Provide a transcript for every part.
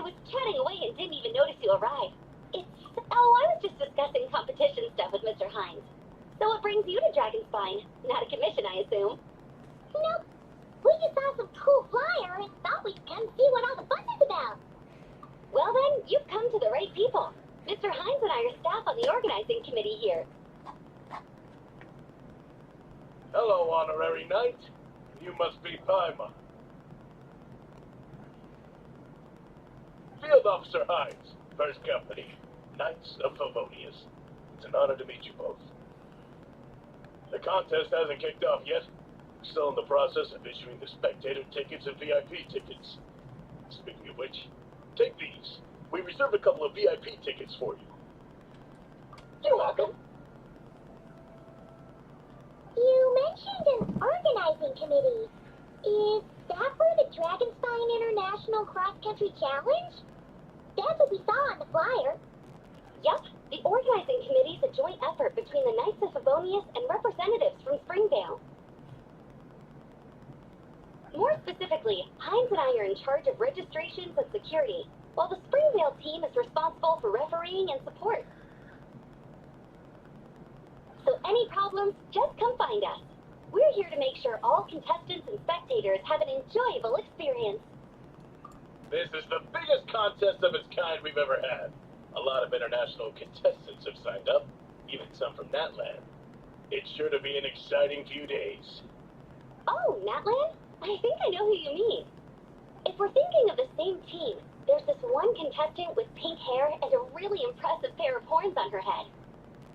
was chatting away and didn't even notice you arrive. I was just discussing competition stuff with Mr. Hines. So what brings you to Dragonspine? Not a commission, I assume. Nope. We just saw some cool flyer and thought we'd come see what all the fuss is about. Well then, you've come to the right people. Mr. Hines and I are staff on the organizing committee here. Hello, Honorary Knight. You must be Paimon. Field Officer Hines, First Company, Knights of Favonius. It's an honor to meet you both. The contest hasn't kicked off yet. We're still in the process of issuing the spectator tickets and VIP tickets. Speaking of which, take these. We reserved a couple of VIP tickets for you. You're welcome. You mentioned an organizing committee. Is that for the Dragonspine International Cross Country Challenge? That's what we saw on the flyer. Yup, the organizing committee is a joint effort between the Knights of Favonius and representatives from Springvale. More specifically, Hines and I are in charge of registrations and security, while the Springvale team is responsible for refereeing and support. So any problems, just come find us. We're here to make sure all contestants and spectators have an enjoyable experience. This is the biggest contest of its kind we've ever had. A lot of international contestants have signed up, even some from Natland. It's sure to be an exciting few days. Oh, Natland? I think I know who you mean. If we're thinking of the same team, there's this one contestant with pink hair and a really impressive pair of horns on her head.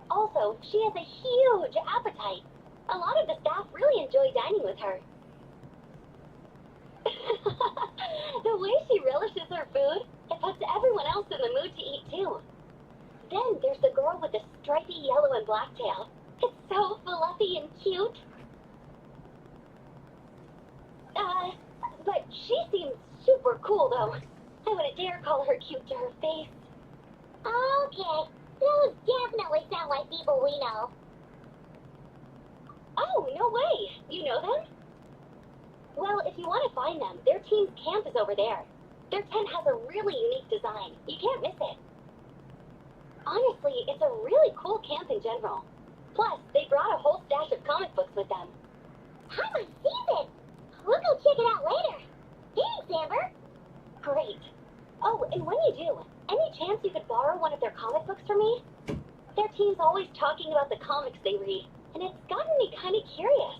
Also, she has a huge appetite. A lot of the staff really enjoy dining with her. The way she relishes her food, it puts everyone else in the mood to eat too. Then there's the girl with the stripy yellow and black tail. It's so fluffy and cute. But she seems super cool though. I wouldn't dare call her cute to her face. Okay, those definitely sound like people we know. Oh, no way! You know them? Well, if you want to find them, their team's camp is over there. Their tent has a really unique design. You can't miss it. Honestly, it's a really cool camp in general. Plus, they brought a whole stash of comic books with them. I must see this. We'll go check it out later. Thanks, Amber. Great. Oh, and when you do, any chance you could borrow one of their comic books from me? Their team's always talking about the comics they read, and it's gotten me kind of curious.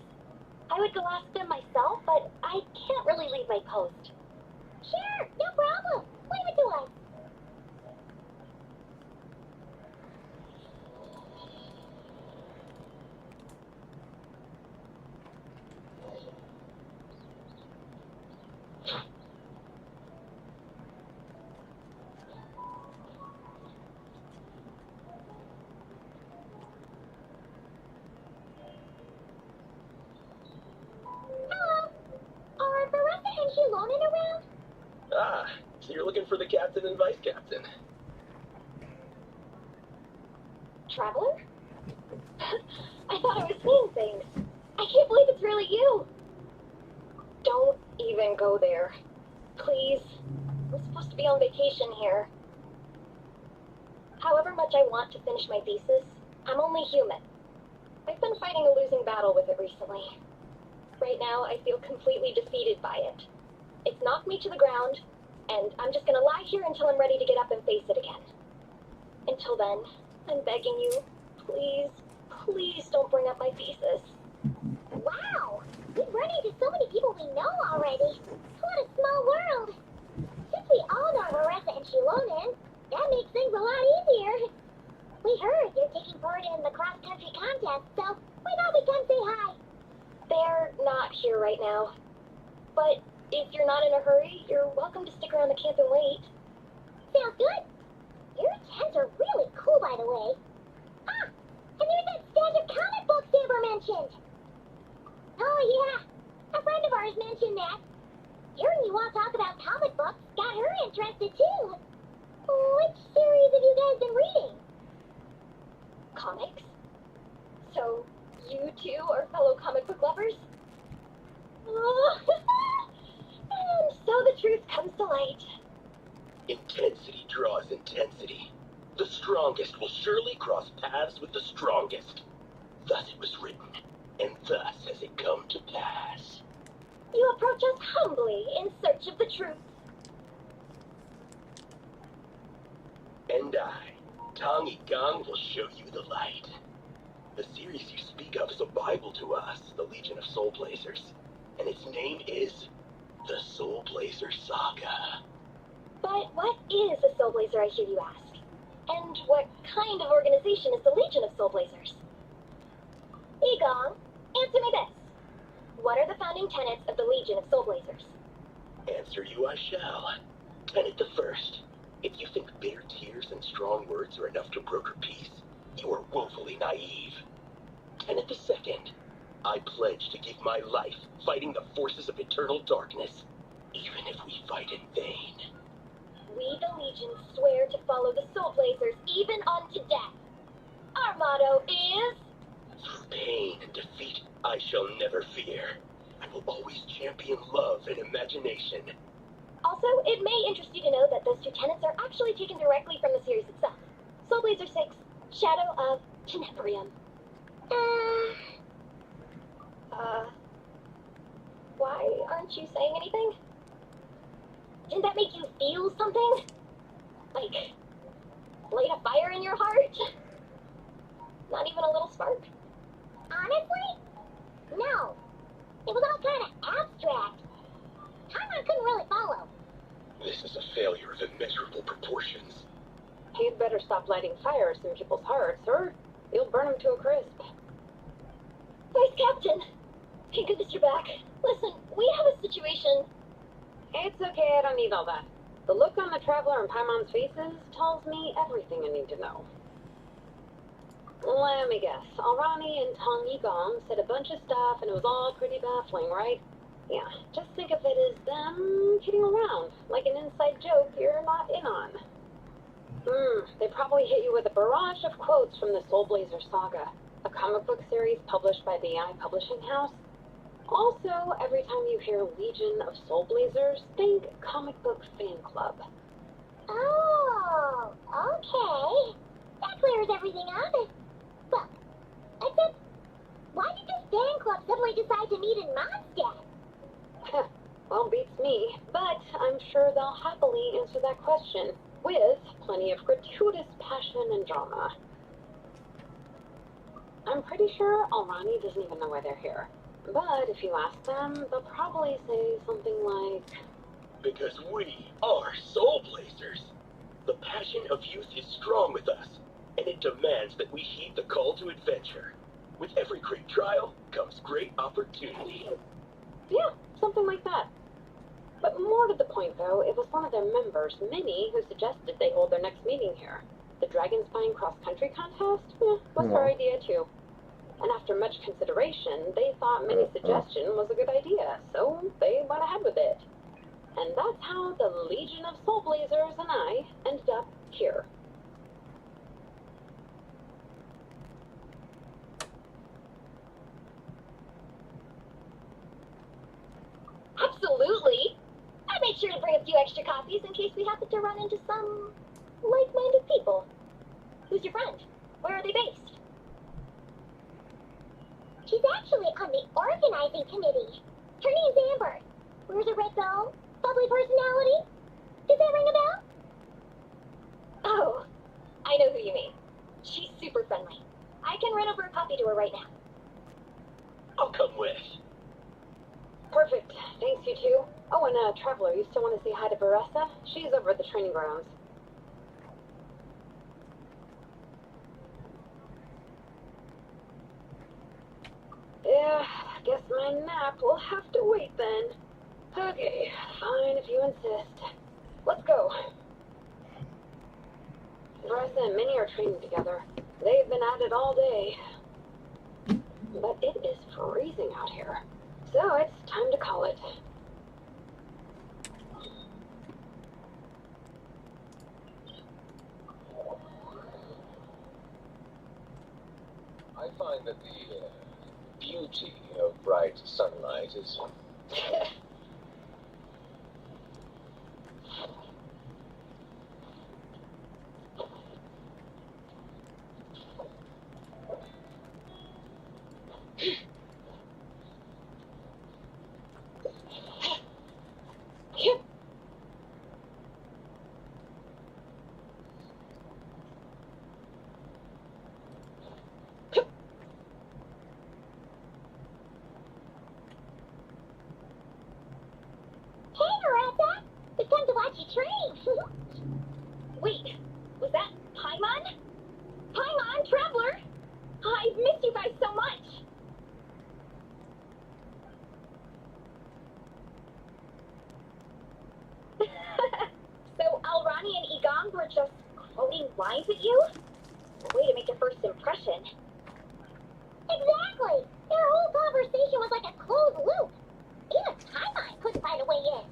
I would go ask them myself, but I can't really leave my post. Sure, no problem. Leave it to us. Around? Ah, so you're looking for the captain and vice captain. Traveler? I thought I was seeing things. I can't believe it's really you. Don't even go there. Please. I'm supposed to be on vacation here. However much I want to finish my thesis, I'm only human. I've been fighting a losing battle with it recently. Right now, I feel completely defeated by it. It's knocked me to the ground, and I'm just gonna lie here until I'm ready to get up and face it again. Until then, I'm begging you, please, please don't bring up my thesis. Wow! We've run into so many people we know already. What a small world! Since we all know Marissa and Shilonen, that makes things a lot easier. We heard you're taking part in the cross-country contest, so we thought we'd come say hi. They're not here right now. But if you're not in a hurry, you're welcome to stick around the camp and wait. Sounds good. Your tents are really cool, by the way. Ah, and there's that stash of comic books Amber mentioned. Oh, yeah. A friend of ours mentioned that. Hearing you all talk about comic books got her interested, too. Which series have you guys been reading? Comics? So, you two are fellow comic book lovers? Oh, and so the truth comes to light. It intensity. The strongest will surely cross paths with the strongest. Thus it was written, and thus has it come to pass. You approach us humbly in search of the truth. And I, Tong Gang, will show you the light. The series you speak of is a Bible to us, the Legion of Soulblazers, and its name is the Soulblazer Saga. But what is a Soulblazer, I hear you ask? And what kind of organization is the Legion of Soulblazers? Egong, answer me this. What are the founding tenets of the Legion of Soulblazers? Answer you I shall. Tenet the first. If you think bitter tears and strong words are enough to broker peace, you are woefully naive. Tenet the second. I pledge to give my life fighting the forces of eternal darkness, even if we fight in vain. We, the Legion, swear to follow the Soulblazers even unto death. Our motto is... Through pain and defeat, I shall never fear. I will always champion love and imagination. Also, it may interest you to know that those two tenets are actually taken directly from the series itself. Soulblazer 6, Shadow of Tenebrium. Why aren't you saying anything? Didn't that make you feel something? Like, light a fire in your heart? Not even a little spark? Honestly? No. It was all kind of abstract. I couldn't really follow. This is a failure of immeasurable proportions. You'd better stop lighting fires in people's hearts, or you'll burn them to a crisp. Vice Captain! Thank goodness you're back. Listen, we have a situation. It's okay, I don't need all that. The look on the Traveler and Paimon's faces tells me everything I need to know. Let me guess. Alrani and Tong Yigong said a bunch of stuff and it was all pretty baffling, right? Yeah, just think of it as them kidding around, like an inside joke you're not in on. They probably hit you with a barrage of quotes from the Soulblazer Saga, a comic book series published by the AI Publishing House. Also, every time you hear Legion of Soulblazers, think comic book fan club. Oh, okay. That clears everything up. Well, except, why did this fan club suddenly decide to meet in Mondstadt? Well, beats me, but I'm sure they'll happily answer that question, with plenty of gratuitous passion and drama. I'm pretty sure Alrani doesn't even know why they're here. But if you ask them, they'll probably say something like... Because we are Soulblazers. The passion of youth is strong with us, and it demands that we heed the call to adventure. With every great trial comes great opportunity. Yeah, something like that. But more to the point, though, it was one of their members, Minnie, who suggested they hold their next meeting here. The Dragon Spine cross-country contest? Was her idea, too. And after much consideration, they thought Minnie's suggestion was a good idea, so they went ahead with it. And that's how the Legion of Soulblazers and I ended up here. Absolutely! I made sure to bring a few extra copies in case we happen to run into some like-minded people. Who's your friend? Where are they based? She's actually on the organizing committee. Her name's Amber. Wears a red bow, bubbly personality. Does that ring a bell? Oh, I know who you mean. She's super friendly. I can run over a copy to her right now. I'll come with. Perfect. Thanks, you two. Oh, and Traveler, you still want to say hi to Baressa? She's over at the training grounds. Yeah, guess my nap will have to wait then. Okay, fine if you insist. Let's go. Baressa and Minnie are training together. They've been at it all day. But it is freezing out here. So it's time to call it. I find that the beauty of bright sunlight is... It's time to watch you train. Wait, was that Paimon? Paimon, Traveler! I've missed you guys so much! So Alrani and Igong were just quoting lines at you? Way to make a first impression. Exactly! Their whole conversation was like a closed loop. Even Paimon couldn't find a way in.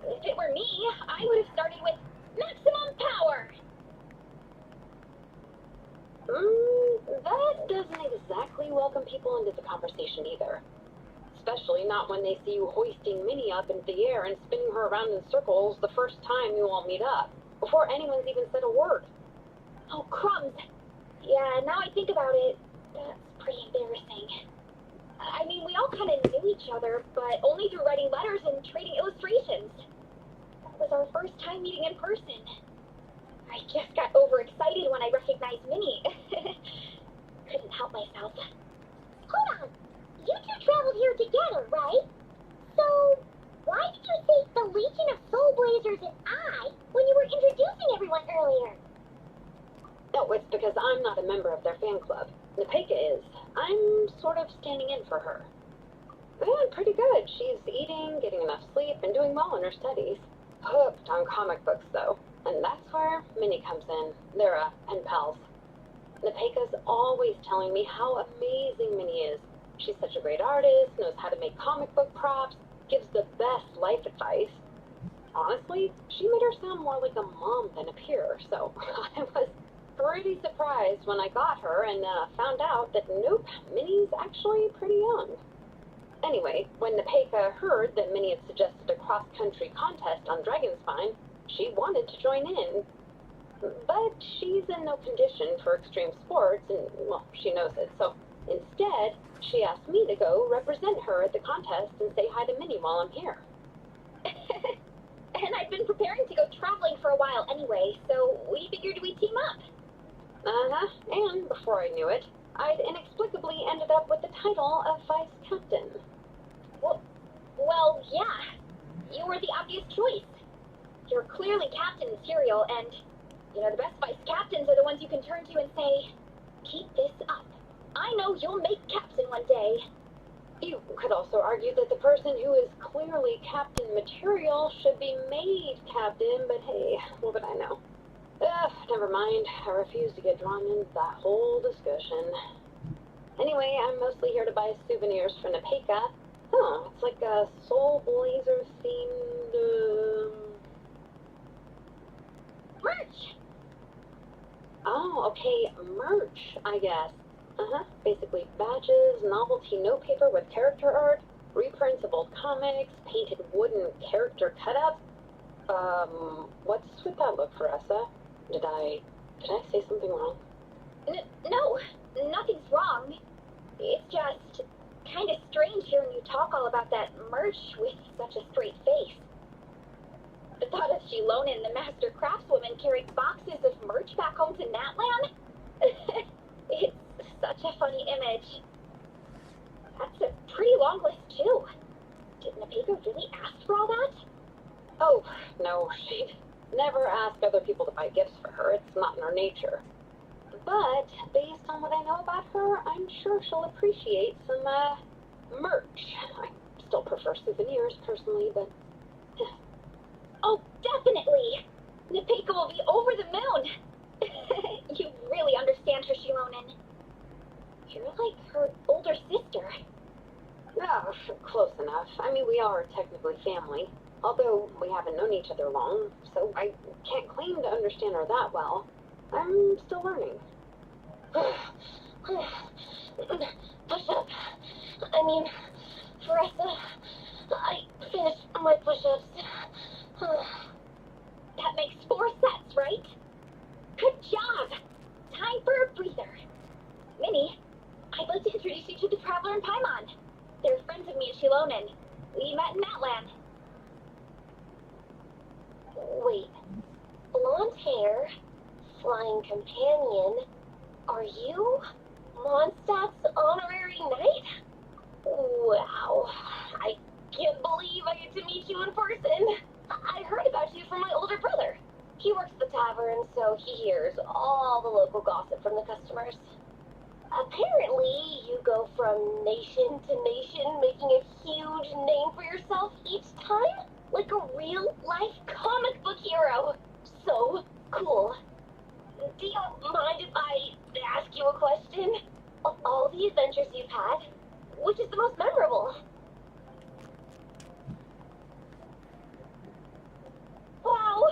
If it were me, I would have started with maximum power! That doesn't exactly welcome people into the conversation either. Especially not when they see you hoisting Minnie up into the air and spinning her around in circles the first time you all meet up, before anyone's even said a word. Oh, crumbs! Yeah, now I think about it, that's pretty embarrassing. I mean, we all kind of knew each other, but only through writing letters and trading illustrations. That was our first time meeting in person. I just got overexcited when I recognized Minnie. Couldn't help myself. Hold on. You two traveled here together, right? So, why did you say the Legion of Soulblazers and I when you were introducing everyone earlier? No, it's because I'm not a member of their fan club. Nepeka is. I'm sort of standing in for her. Yeah, pretty good. She's eating, getting enough sleep, and doing well in her studies. Hooked on comic books, though. And that's where Minnie comes in. They're pen pals. Nepeka's always telling me how amazing Minnie is. She's such a great artist, knows how to make comic book props, gives the best life advice. Honestly, she made her sound more like a mom than a peer, so I was pretty surprised when I got her and found out that nope, Minnie's actually pretty young. Anyway, when Nepeka heard that Minnie had suggested a cross-country contest on Dragonspine, she wanted to join in. But she's in no condition for extreme sports, and, well, she knows it, so instead, she asked me to go represent her at the contest and say hi to Minnie while I'm here. And I've been preparing to go traveling for a while anyway, so we figured we'd team up. And before I knew it, I'd inexplicably ended up with the title of Vice Captain. Well, yeah. You were the obvious choice. You're clearly Captain Material, and, you know, the best Vice Captains are the ones you can turn to and say, keep this up. I know you'll make Captain one day. You could also argue that the person who is clearly Captain Material should be made Captain, but hey, what would I know? Never mind. I refuse to get drawn into that whole discussion. Anyway, I'm mostly here to buy souvenirs for Nepeka. Huh, it's like a Soulblazer themed, Merch! Oh, okay, merch, I guess. Basically badges, novelty notepaper with character art, reprints of old comics, painted wooden character cutouts. What's with that look, Faressa? Did I say something wrong? No, nothing's wrong. It's just kind of strange hearing you talk all about that merch with such a straight face. The thought of Shilonen, the master craftswoman, carrying boxes of merch back home to Natlan? It's such a funny image. That's a pretty long list, too. Did Nepeka really ask for all that? Oh, no, she'd never ask other people to buy gifts for her. It's not in her nature. But, based on what I know about her, I'm sure she'll appreciate some, merch. I still prefer souvenirs, personally, but... Oh, definitely! Nepeka will be over the moon! You really understand her, Shilonen. You're like her older sister. Oh, close enough. I mean, we are technically family, although we haven't known each other long, so I can't claim to understand her that well. I'm still learning. Push-up. I mean, Faressa, I finished my push-ups. That makes 4 sets, right? Good job! Time for a breather. Minnie, I'd like to introduce you to the Traveler and Paimon. They're friends of me and Shilonen. We met in Natlan. Wait. Blonde hair, flying companion. Are you Mondstadt's honorary knight? Wow. I can't believe I get to meet you in person. I heard tavern, so he hears all the local gossip from the customers. Apparently, you go from nation to nation, making a huge name for yourself each time, like a real-life comic book hero. So cool. Do you mind if I ask you a question? Of all the adventures you've had, which is the most memorable? Wow!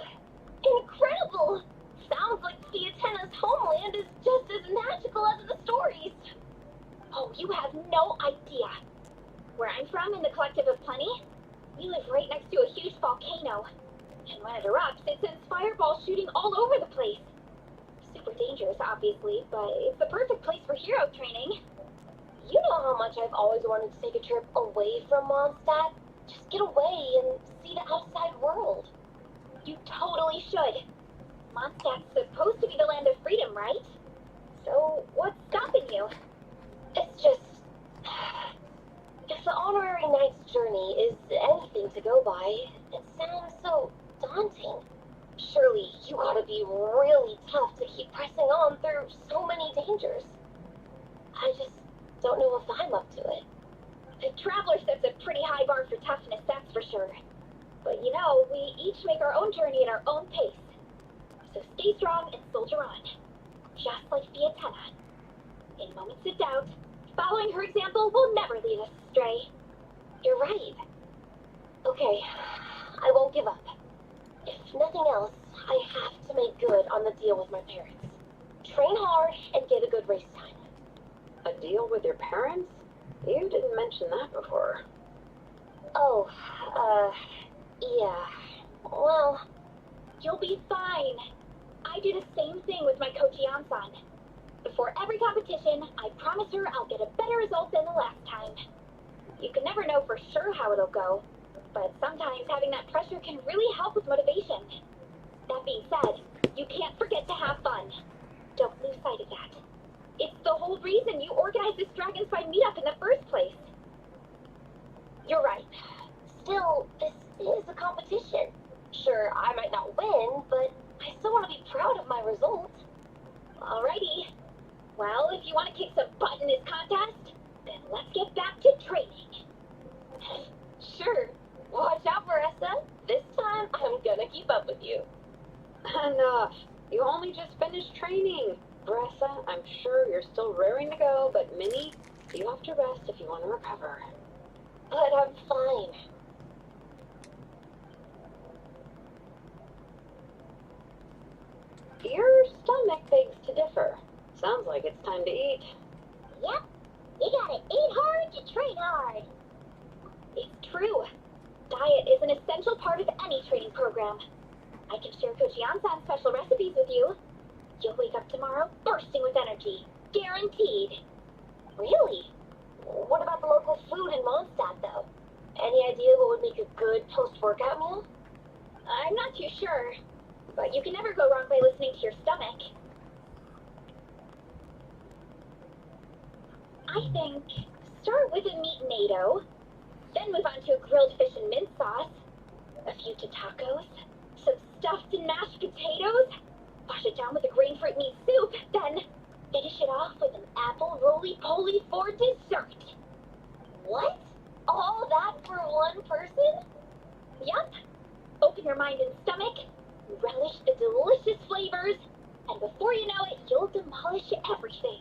Incredible! Sounds like Fiatena's homeland is just as magical as the stories. Oh, you have no idea. Where I'm from, in the Collective of Plenty, we live right next to a huge volcano. And when it erupts, it sends fireballs shooting all over the place. Super dangerous, obviously, but it's the perfect place for hero training. You know how much I've always wanted to take a trip away from Mondstadt? Just get away and see the outside world. You totally should. Mondstadt's supposed to be the land of freedom, right? So, what's stopping you? It's just... If the honorary knight's journey is anything to go by, it sounds so daunting. Surely you gotta be really tough to keep pressing on through so many dangers. I just don't know if I'm up to it. The traveler sets a pretty high bar for toughness, that's for sure. But you know, we each make our own journey at our own pace. So stay strong and soldier on. Just like Fiatena. In moments of doubt, following her example will never lead us astray. You're right. Okay, I won't give up. If nothing else, I have to make good on the deal with my parents. Train hard and get a good race time. A deal with your parents? You didn't mention that before. Oh, yeah. Well, you'll be fine. I do the same thing with my coach Yan-san. Before every competition, I promise her I'll get a better result than the last time. You can never know for sure how it'll go, but sometimes having that pressure can really help with motivation. That being said, you can't forget to have fun. Don't lose sight of that. It's the whole reason you organized this Dragon's Fight meetup in the first place. You're right. Still, this is a competition. Sure, I might not win, but I still want to be proud of my result. Alrighty. Well, if you want to kick some butt in this contest, then let's get back to training. Sure. Watch out, Marissa. This time, I'm gonna keep up with you. Enough. You only just finished training. Bressa, I'm sure you're still raring to go, but Minnie, you have to rest if you want to recover. But I'm fine. Your stomach begs to differ. Sounds like it's time to eat. Yep. You gotta eat hard to train hard. It's true. Diet is an essential part of any training program. I can share Coach Yan-san's special recipes with you. You'll wake up tomorrow bursting with energy. Guaranteed. Really? What about the local food in Mondstadt, though? Any idea what would make a good post-workout meal? I'm not too sure, but you can never go wrong by listening to your stomach. I think start with a meat natto, then move on to a grilled fish and mint sauce, a few tacos, some stuffed and mashed potatoes, wash it down with a grain fruit meat soup, then finish it off with an apple roly-poly for dessert. What? All that for one person? Yup. Open your mind and stomach, relish the delicious flavors, and before you know it, you'll demolish everything.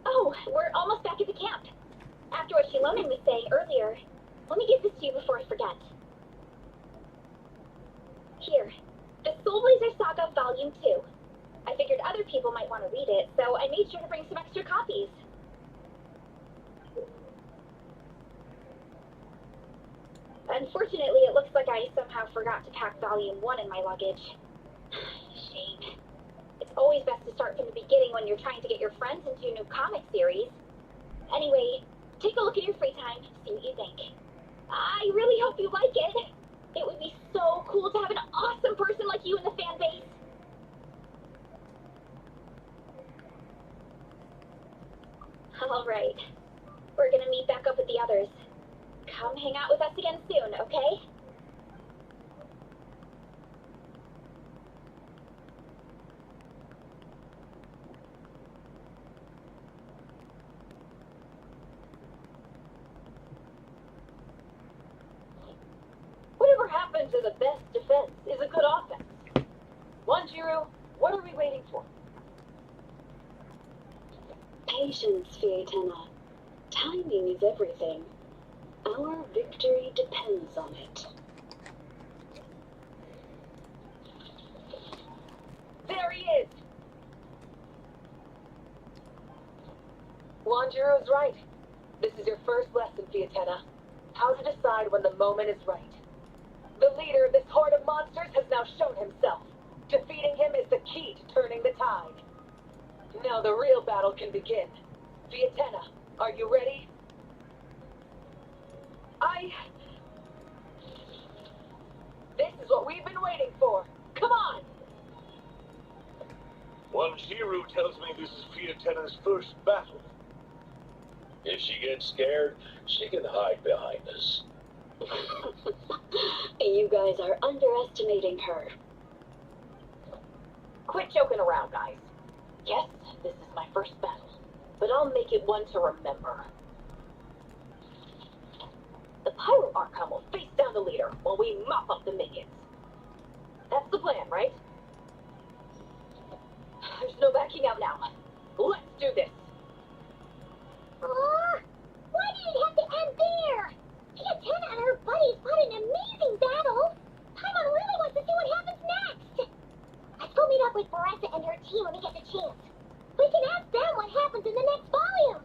Oh, we're almost back at the camp. After what Shilonen was saying earlier, let me give this to you before I forget. Here, the Soulblazer Saga Volume 2. I figured other people might want to read it, so I made sure to bring some extra copies. Unfortunately, it looks like I somehow forgot to pack Volume 1 in my luggage. shame. It's always best to start from the beginning when you're trying to get your friends into a new comic series. Anyway, take a look at your free time, see what you think. I really hope you like it. It would be so cool to have an awesome person like you in the fan base. Alright. We're gonna meet back up with the others. Come hang out with us again soon, okay? Whatever happened to the best defense is a good offense. Wanjiru, what are we waiting for? Patience, Fiatena. Timing is everything. Our victory depends on it. There he is! Wanjiru's right. This is your first lesson, Fiatena. How to decide when the moment is right. The leader of this horde of monsters has now shown himself. Defeating him is the key to turning the tide. Now the real battle can begin. Fiatena, are you ready? This is what we've been waiting for. Come on! Wanjiru tells me this is Fiatena's first battle. If she gets scared, she can hide behind us. You guys are underestimating her. Quit joking around, guys. Yes, this is my first battle, but I'll make it one to remember. The Pyro Archon will face down the leader while we mop up the minions. That's the plan, right? There's no backing out now. Let's do this. Why did it have to end there? Fiatena and her buddies fought an amazing battle. Paimon really wants to see what happens next. Let's go meet up with Baressa and her team when we get the chance. We can ask them what happens in the next volume.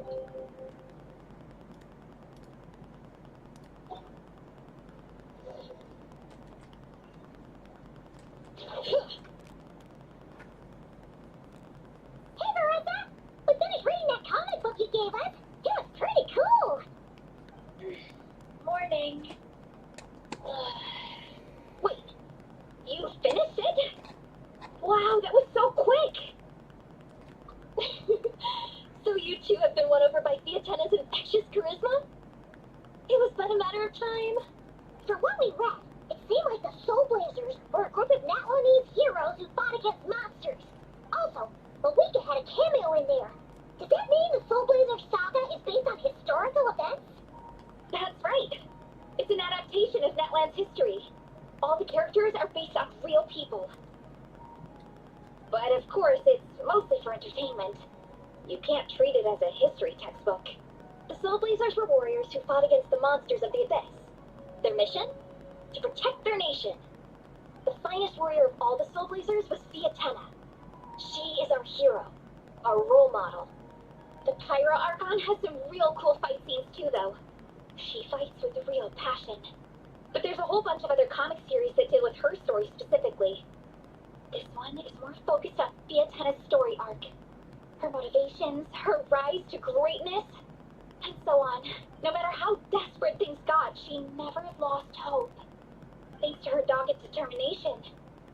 Hey, Marissa! We finished reading that comic book you gave us. It was pretty cool. Morning. Wait, you finished it? Wow, that was so quick! So you two have been won over by Fiatena's infectious charisma? It was but a matter of time. From what we read, it seemed like the Soulblazers were a group of Natlanese heroes who fought against monsters. Also, Malika had a cameo in there. Does that mean the Soulblazer saga is based on historical events? That's right. It's an adaptation of Natland's history. All the characters are based off real people. But of course, it's mostly for entertainment. You can't treat it as a history textbook. The Soulblazers were warriors who fought against the monsters of the Abyss. Their mission? To protect their nation. The finest warrior of all the Soulblazers was Fiatena. She is our hero, our role model. The Pyro Archon has some real cool fight scenes too, though. She fights with real passion. But there's a whole bunch of other comic series that deal with her story specifically. This one is more focused on Fiatena's story arc. Her motivations, her rise to greatness, and so on. No matter how desperate things got, she never lost hope. Thanks to her dogged determination,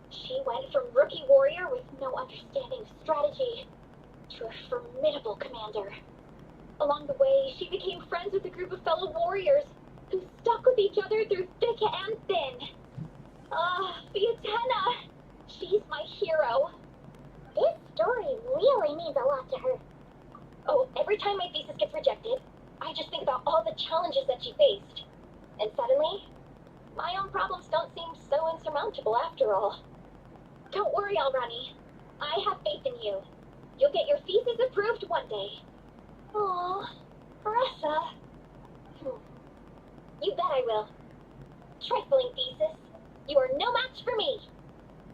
she went from rookie warrior with no understanding of strategy to a formidable commander. Along the way, she became friends with a group of fellow warriors who stuck with each other through thick and thin. Fiatena! She's my hero. This story really means a lot to her. Oh, every time my thesis gets rejected, I just think about all the challenges that she faced. And suddenly, my own problems don't seem so insurmountable after all. Don't worry, Alrani. I have faith in you. You'll get your thesis approved one day. Aw, Marissa. You bet I will. Trifling thesis, you are no match for me.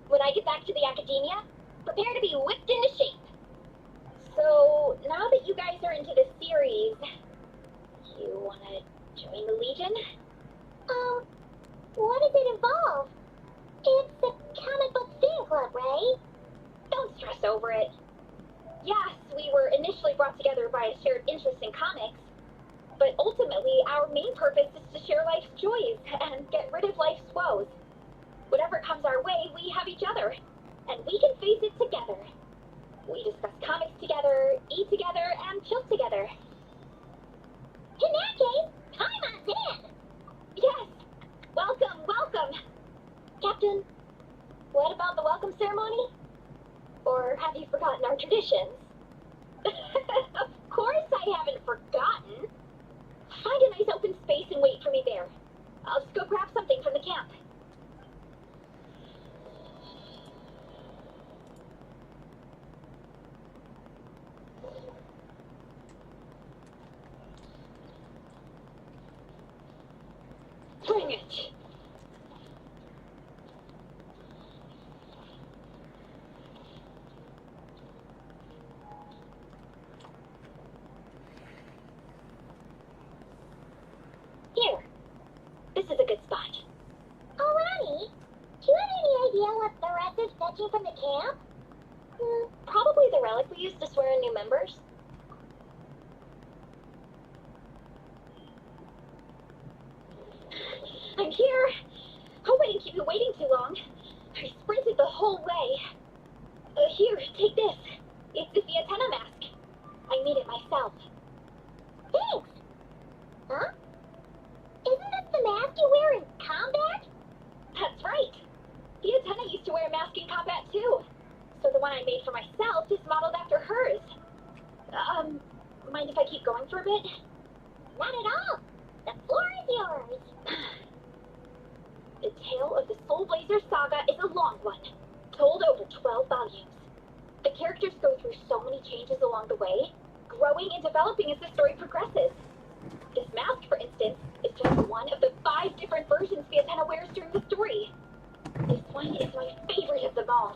When I get back to the academia, prepare to be whipped into shape. So, now that you guys are into the series, you wanna join the Legion? What does it involve? It's the comic book fan club, right? Don't stress over it. Yes, we were initially brought together by a shared interest in comics, but ultimately our main purpose is to share life's joys and get rid of life's woes. Whatever comes our way, we have each other, and we can face it together. We discuss comics together, eat together, and chill together. In that case, I'm on in. Yes! Welcome, welcome! Captain, what about the welcome ceremony? Or have you forgotten our traditions? Of course I haven't forgotten. Find a nice open space and wait for me there. I'll just go grab something from the camp. Bring it. Here. This is a good spot. Oh, Ronnie, do you have any idea what the rest is fetching from the camp? Probably the relic we used to swear in new members. I'm here. Hope I didn't keep you waiting too long. I sprinted the whole way. Here, take this. It's the Fiatena mask. I made it myself. Thanks. Huh? Isn't this the mask you wear in combat? That's right. Fiatena used to wear a mask in combat too. So the one I made for myself is modeled after hers. Mind if I keep going for a bit? Not at all. The floor is yours. The tale of the Soulblazer saga is a long one, told over 12 volumes. The characters go through so many changes along the way, growing and developing as the story progresses. This mask, for instance, is just one of the 5 different versions Fiatena wears during the story. This one is my favorite of them all.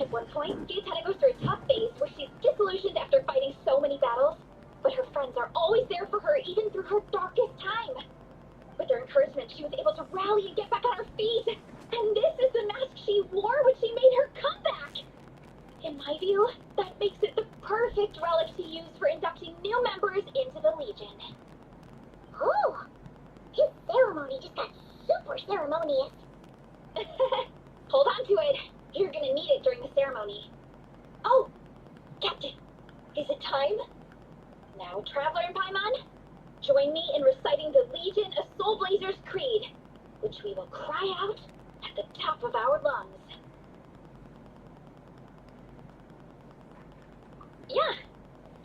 At one point, Fiatena goes through a tough phase where she's disillusioned after fighting so many battles, But her friends are always there for her, even through her darkest time. With their encouragement, she was able to rally and get back on her feet. And this is the mask she wore when she made her comeback. In my view, that makes it the perfect relic to use for inducting new members into the Legion. Ooh, his ceremony just got super ceremonious. Hold on to it. You're gonna need it during the ceremony. Oh, Captain, is it time? Now, Traveler and Paimon, join me in reciting the Legion of Soulblazer's Creed, which we will cry out at the top of our lungs. Yeah,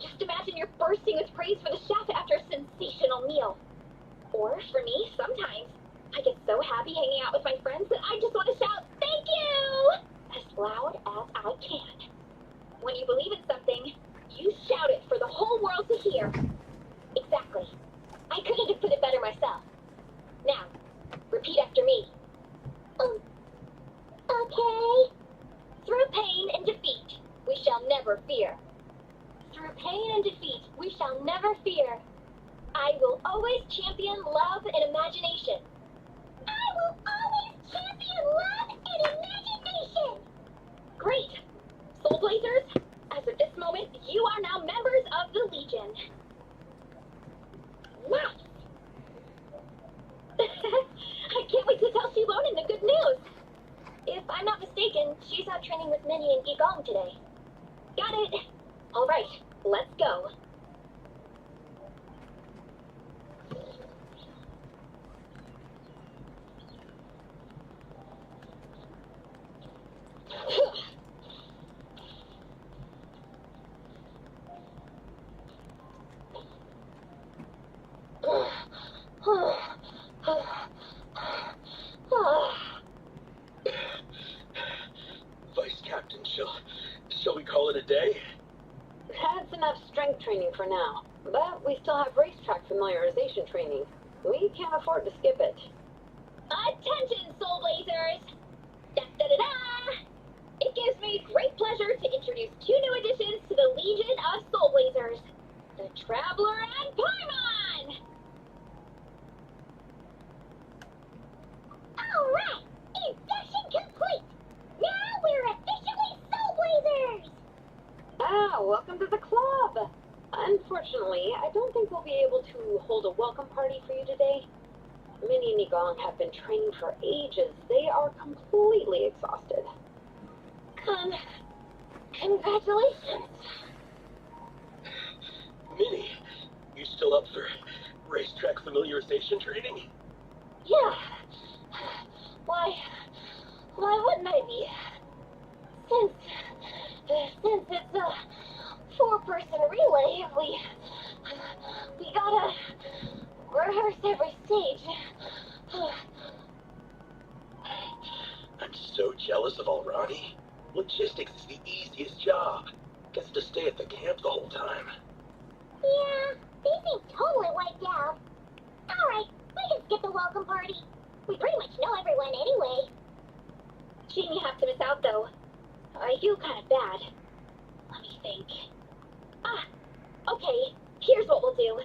just imagine you're bursting with praise for the chef after a sensational meal. Or, for me, sometimes, I get so happy hanging out with my friends that I just want to shout, "Thank you!" as loud as I can. When you believe in something, you shout it for the whole world to hear. Exactly. I couldn't have put it better myself. Now, repeat after me. Okay. Through pain and defeat, we shall never fear. Through pain and defeat, we shall never fear. I will always champion love and imagination. I will always champion love and imagination. Great! Soulblazers, as of this moment, you are now members of the Legion. Nice. I can't wait to tell Shilonin the good news. If I'm not mistaken, she's out training with Minnie and Gigong today. Got it. All right, let's go. Vice Captain, shall we call it a day? That's enough strength training for now. But we still have racetrack familiarization training. We can't afford to skip it. Attention, Soulblazers! Da-da-da-da! It gives me great pleasure to introduce two new additions to the Legion of Soulblazers, the Traveler and Paimon! All right. Induction complete. Now we're officially Soulblazers. Ah, welcome to the club! Unfortunately, I don't think we'll be able to hold a welcome party for you today. Minnie and Gong have been training for ages. They are completely exhausted. Congratulations. Minnie, you still up for racetrack familiarization training? Yeah. Why wouldn't I be? Since it's a four-person relay, we gotta rehearse every stage. I'm so jealous of Alrani. Logistics is the easiest job. Gets to stay at the camp the whole time. Yeah, they seem totally wiped out. All right, we can skip the welcome party. We pretty much know everyone anyway. Shame you have to miss out, though. I feel kind of bad. Let me think. Okay, here's what we'll do.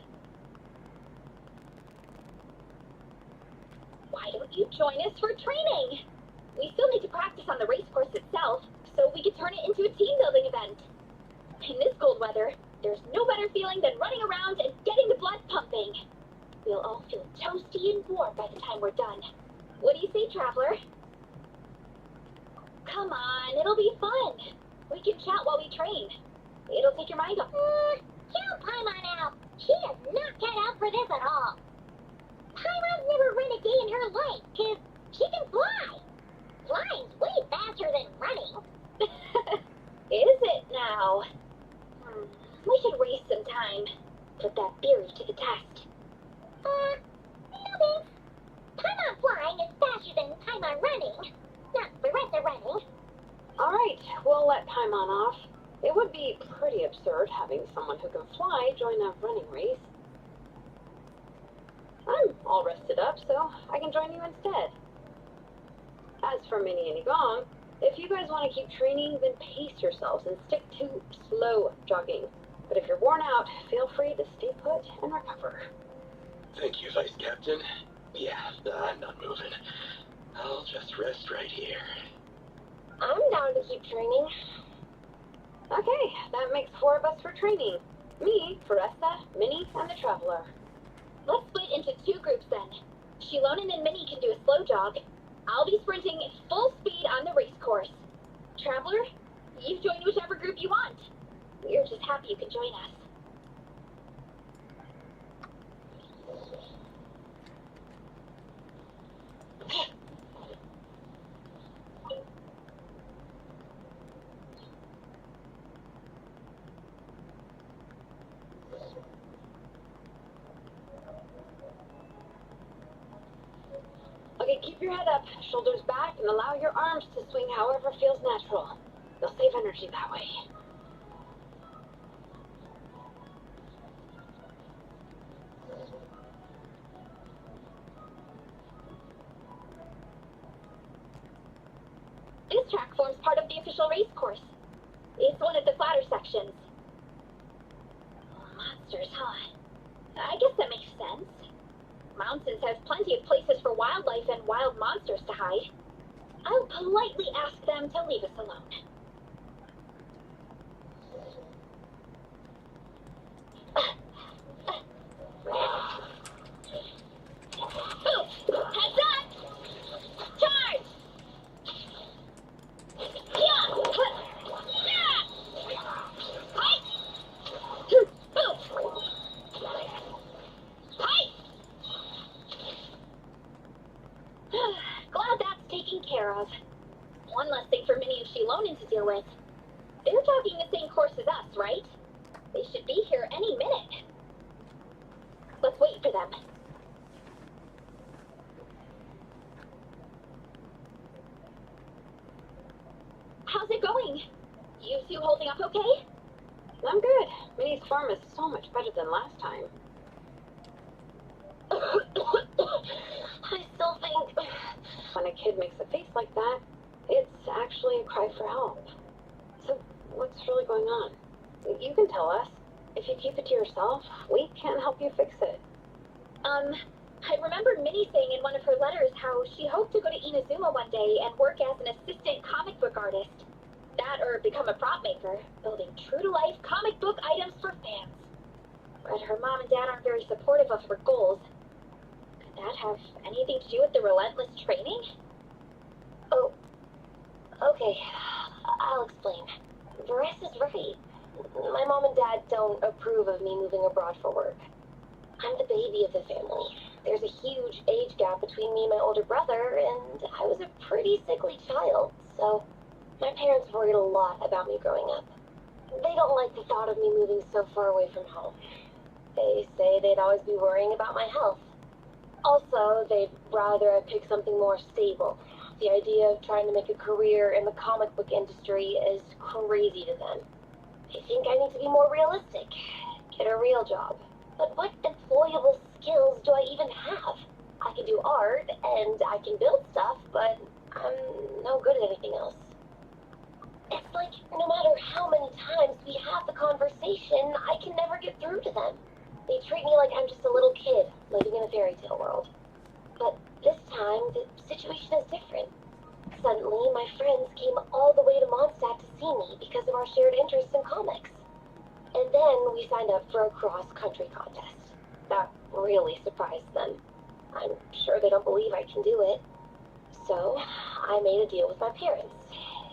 Why don't you join us for training? We still need to practice on the race course itself, so we can turn it into a team-building event. In this cold weather, there's no better feeling than running around and getting the blood pumping. We'll all feel toasty and warm by the time we're done. What do you say, Traveler? Come on, it'll be fun. We can chat while we train. It'll take your mind off. Count Paimon out. She is not cut out for this at all. Paimon's never run a day in her life, 'cause she can fly. Flying's way faster than running. Is it now? We should waste some time. Put that theory to the test. No thanks. Paimon flying is faster than Paimon running. Not the rest of running. Alright, we'll let Paimon off. It would be pretty absurd having someone who can fly join a running race. I'm all rested up, so I can join you instead. As for Minnie and Gong, if you guys want to keep training, then pace yourselves and stick to slow jogging. But if you're worn out, feel free to stay put and recover. Thank you, Vice Captain. Yeah, I'm not moving. I'll just rest right here. I'm down to keep training. Okay, that makes 4 of us for training. Me, Faressa, Minnie, and the Traveler. Let's split into 2 groups then. Shilonen and Minnie can do a slow jog. I'll be sprinting full speed on the race course. Traveler, you join whichever group you want. We're just happy you can join us. Okay, keep your head up, shoulders back, and allow your arms to swing however feels natural. You'll save energy that way. This track forms part of the official race course. It's one of the flatter sections. Monsters, huh? I guess that makes sense. Mountains has plenty of places for wildlife and wild monsters to hide. I'll politely ask them to leave us alone. Heads up! Charge! Glad that's taken care of. One less thing for Minnie and Shilonen to deal with. They're jogging the same course as us, right? They should be here any minute. Let's wait for them. How's it going? You two holding up okay? I'm good. Minnie's form is so much better than last time. I still think... When a kid makes a face like that, it's actually a cry for help. So, what's really going on? You can tell us. If you keep it to yourself, we can't help you fix it. I remember Minnie saying in one of her letters how she hoped to go to Inazuma one day and work as an assistant comic book artist. That or become a prop maker, building true-to-life comic book items for fans. But her mom and dad aren't very supportive of her goals. Could that have anything to do with the relentless training? Oh, okay. I'll explain. Varess is right. My mom and dad don't approve of me moving abroad for work. I'm the baby of the family. There's a huge age gap between me and my older brother, and I was a pretty sickly child, so my parents worried a lot about me growing up. They don't like the thought of me moving so far away from home. They say they'd always be worrying about my health. Also, they'd rather I pick something more stable. The idea of trying to make a career in the comic book industry is crazy to them. They think I need to be more realistic, get a real job. But what employable skills do I even have? I can do art, and I can build stuff, but I'm no good at anything else. It's like, no matter how many times we have the conversation, I can never get through to them. They treat me like I'm just a little kid living in a fairy tale world. But this time, the situation is different. Suddenly, my friends came all the way to Mondstadt to see me because of our shared interest in comics. And then we signed up for a cross-country contest. That really surprised them. I'm sure they don't believe I can do it. So, I made a deal with my parents.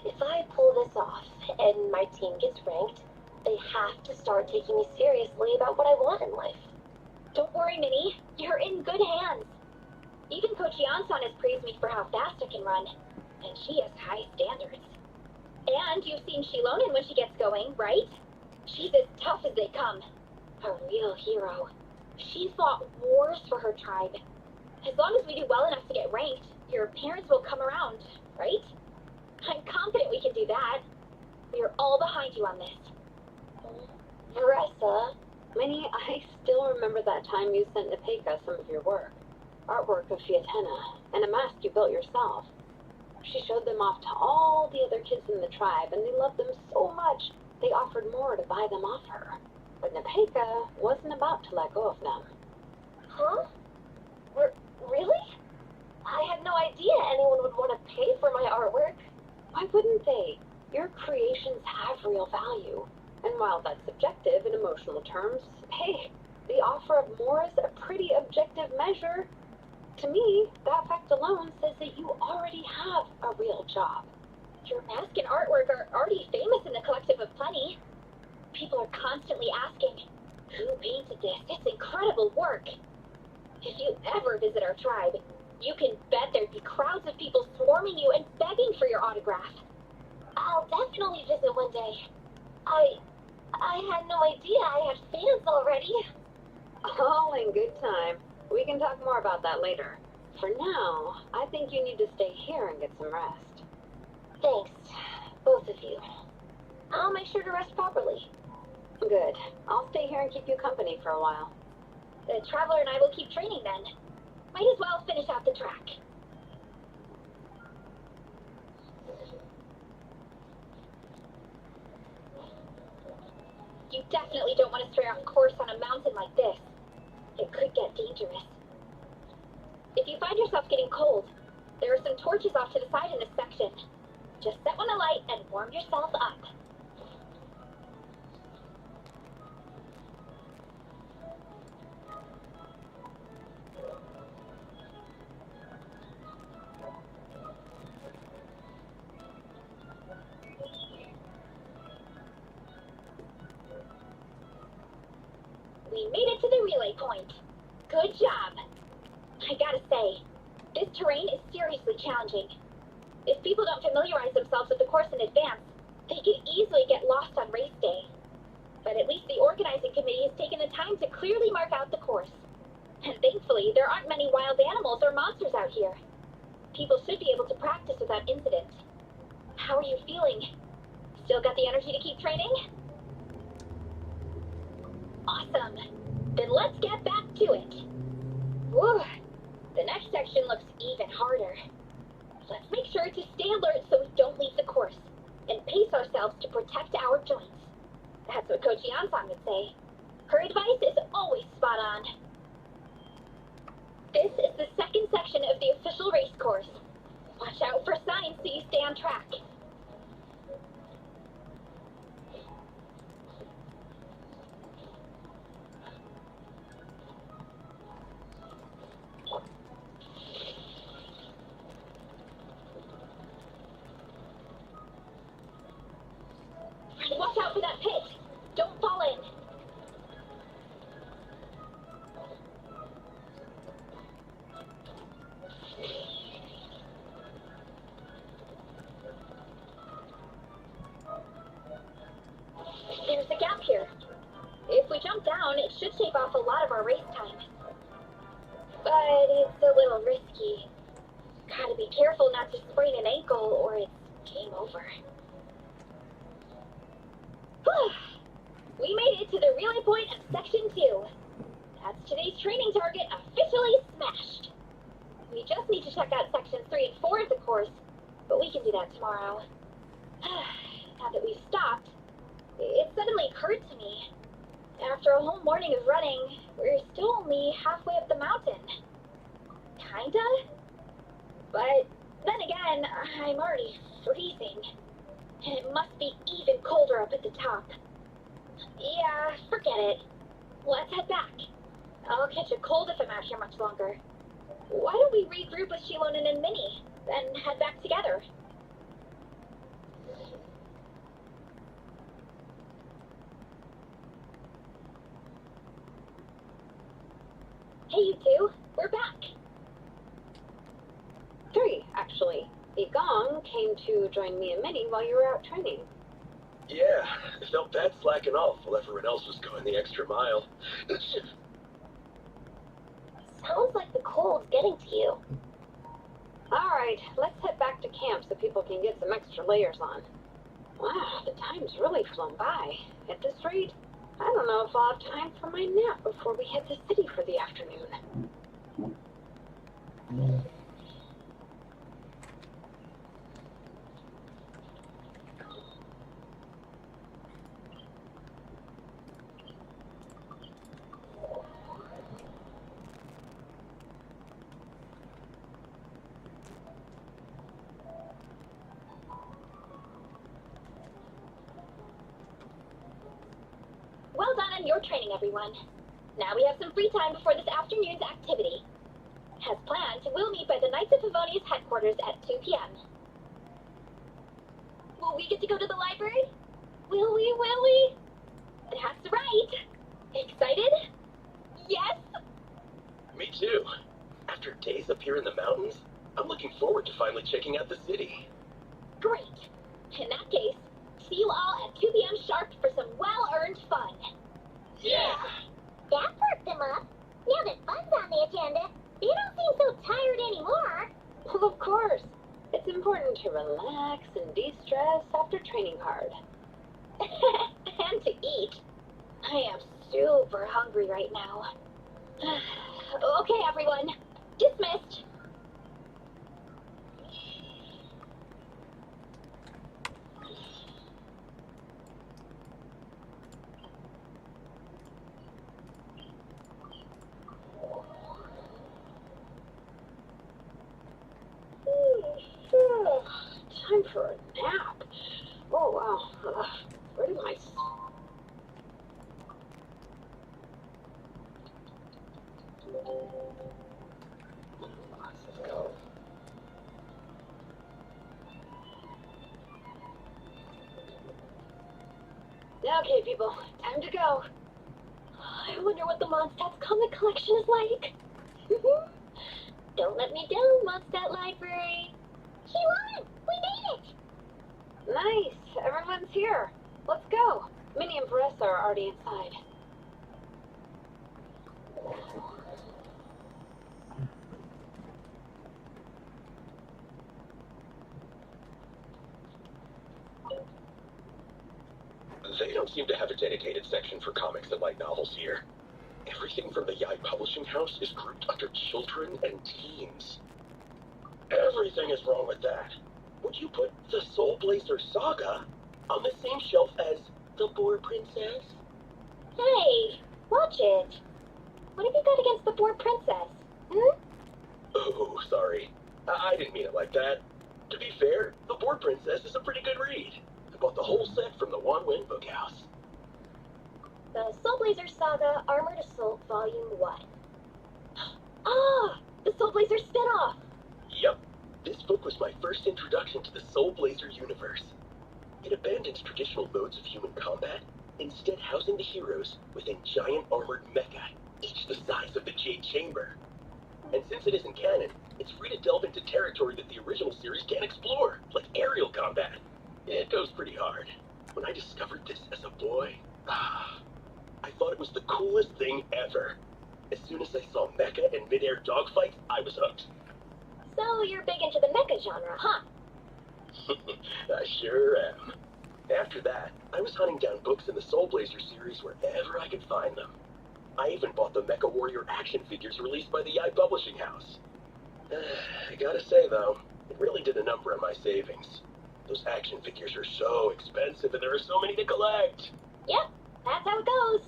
If I pull this off and my team gets ranked, they have to start taking me seriously about what I want in life. Don't worry, Minnie. You're in good hands. Even Coach Jansan has praised me for how fast I can run. And she has high standards. And you've seen Shilonen when she gets going, right? She's as tough as they come. A real hero. She fought wars for her tribe. As long as we do well enough to get ranked, your parents will come around, right? I'm confident we can do that. We are all behind you on this. Varessa. Minnie, I still remember that time you sent Nepeka some of your work. Artwork of Fiatena, and a mask you built yourself. She showed them off to all the other kids in the tribe, and they loved them so much, they offered more to buy them off her. But Nepeka wasn't about to let go of them. Huh? Really? I had no idea anyone would want to pay for my artwork. Why wouldn't they? Your creations have real value. And while that's subjective in emotional terms, hey, the offer of more is a pretty objective measure. To me, that fact alone says that you already have a real job. Your mask and artwork are already famous in the collective of plenty. People are constantly asking, who painted this? It's incredible work. If you ever visit our tribe, you can bet there'd be crowds of people swarming you and begging for your autograph. I'll definitely visit one day. I had no idea I had fans already. All in good time. We can talk more about that later. For now, I think you need to stay here and get some rest. Thanks, both of you. I'll make sure to rest properly. Good. I'll stay here and keep you company for a while. The Traveler and I will keep training then. Might as well finish out the track. You definitely don't want to stray off course on a mountain like this. It could get dangerous. If you find yourself getting cold, there are some torches off to the side in this section. Just set one alight and warm yourself up. We made it to the relay point. Good job. I gotta say, this terrain is seriously challenging. If people don't familiarize themselves with the course in advance, they can easily get lost on race day. But at least the organizing committee has taken the time to clearly mark out the course. And thankfully, there aren't many wild animals or monsters out here. People should be able to practice without incident. How are you feeling? Still got the energy to keep training? Awesome. Then let's get back to it. Whew. The next section looks even harder. Let's make sure to stay alert so we don't leave the course, and pace ourselves to protect our joints. That's what Coach Yansan would say. Her advice is always spot on. This is the second section of the official race course. Watch out for signs so you stay on track. Watch out for that pit. Don't fall in. There's a gap here. If we jump down, it should shave off a lot of our race time. But it's a little risky. Gotta be careful not to sprain an ankle or it's game over. We made it to the relay point of Section 2. That's today's training target officially smashed. We just need to check out Sections 3 and 4 of the course, but we can do that tomorrow. Now that we've stopped, it suddenly occurred to me. After a whole morning of running, we're still only halfway up the mountain. Kinda? But then again, I'm already freezing. And it must be even colder up at the top. Yeah, forget it. Let's head back. I'll catch a cold if I'm out here much longer. Why don't we regroup with Shilonen and Minnie, then head back together? Hey, you two. We're back. 3, actually. Igong came to join me and Minnie while you were out training. Yeah, I felt bad slacking off while everyone else was going the extra mile. Sounds like the cold's getting to you. Alright, let's head back to camp so people can get some extra layers on. Wow, the time's really flown by. At this rate, I don't know if I'll have time for my nap before we hit the city for the afternoon. your training, everyone. Now we have some free time before this afternoon's activity. As planned, we'll meet by the Knights of Favonius headquarters at 2 p.m. Will we get to go to the library? Will we, will we? That's right. Excited? Yes? Me too. After days up here in the mountains, I'm looking forward to finally checking out the city. Great. In that case, see you all at 2 p.m. sharp for some well-earned fun. Yeah! That perked them up. Now that fun's on the agenda, they don't seem so tired anymore. Well, of course. It's important to relax and de-stress after training hard. And to eat. I am super hungry right now. Okay, everyone. Dismissed. Time for a nap. Oh, wow. Where did my... Let's go. Okay, people. Time to go. I wonder what the Mondstadt's comic collection is like. Don't let me down, Mondstadt Library. She won! We made it! Nice. Everyone's here. Let's go. Minnie and Vanessa are already inside. They don't seem to have a dedicated section for comics and light novels here. Everything from the Yai Publishing House is grouped under children and teens. Everything is wrong with that. Would you put the Soulblazer saga on the same shelf as the Boar Princess? Hey, watch it. What have you got against the Boar Princess? Oh, sorry. I didn't mean it like that. To be fair, the Boar Princess is a pretty good read. I bought the whole set from the Wan Wen Book House. The Soulblazer Saga Armored Assault Volume 1. Ah! The Soulblazer spin-off! Yep. This book was my first introduction to the Soulblazer universe. It abandons traditional modes of human combat, instead housing the heroes within giant armored mecha, each the size of the Jade Chamber. And since it isn't canon, it's free to delve into territory that the original series can't explore, like aerial combat. It goes pretty hard. When I discovered this as a boy, I thought it was the coolest thing ever. As soon as I saw mecha and mid-air dogfights, I was hooked. So you're big into the mecha genre, huh? I sure am. After that, I was hunting down books in the Soulblazer series wherever I could find them. I even bought the Mecha Warrior action figures released by the Yai Publishing House. I gotta say, though, it really did a number on my savings. Those action figures are so expensive and there are so many to collect. Yep, that's how it goes.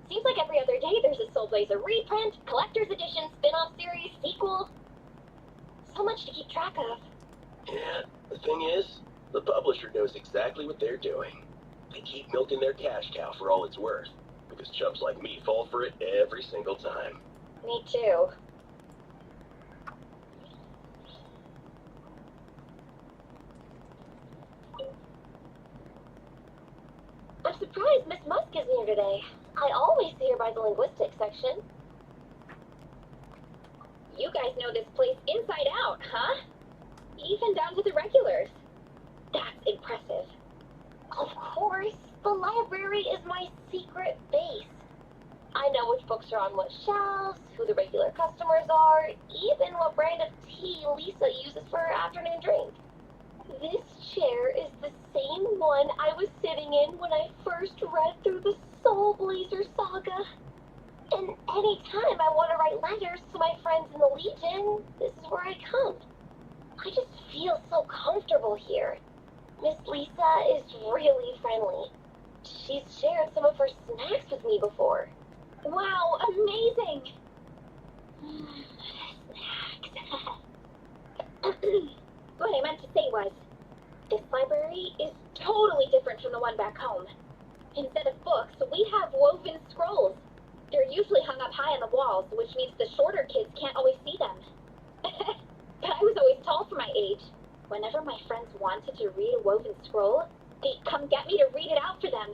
Seems like every other day there's a Soulblazer reprint, collector's edition, spin-off series, sequel. So much to keep track of. Yeah, the thing is, the publisher knows exactly what they're doing. They keep milking their cash cow for all it's worth, because chumps like me fall for it every single time. Me too. I'm surprised Miss Musk isn't here today. I always see her by the linguistics section. You guys know this place inside out, huh? Even down to the regulars. That's impressive. Of course, the library is my secret base. I know which books are on what shelves, who the regular customers are, even what brand of tea Lisa uses for her afternoon drink. This chair is the same one I was sitting in when I first read through the Soulblazer saga. And anytime I want to write letters to my friends in the Legion, this is where I come. I just feel so comfortable here. Miss Lisa is really friendly. She's shared some of her snacks with me before. Wow, amazing! Snacks. What I meant to say was, this library is totally different from the one back home. Instead of books, we have woven scrolls. They're usually hung up high on the walls, which means the shorter kids can't always see them. But I was always tall for my age. Whenever my friends wanted to read a woven scroll, they'd come get me to read it out for them.